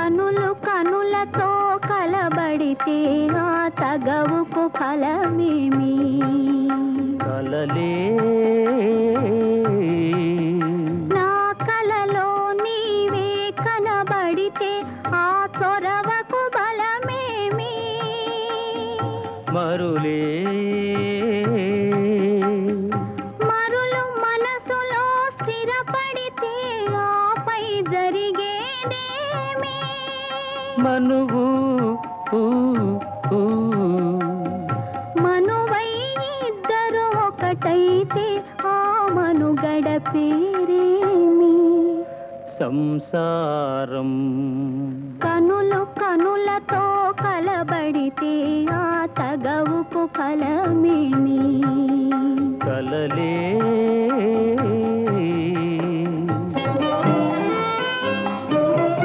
కనులు కనులతో కలబడితే ఆ తగవుకు ఫలమేమి? కలలే నా కలలో నీవే కనబడితే ఆ చొరవకు బలమేమి? మరులే మరులు మనసులో స్థిరపడితే ఆపై జరిగేదేమి? మనువు మనువై ఇద్దరు ఒకటైతే ఆ మనుగడ పేరేమి? సంసారం. కనులు కనులతో కలబడితే ఆ తగవుకు ఫలమేమి?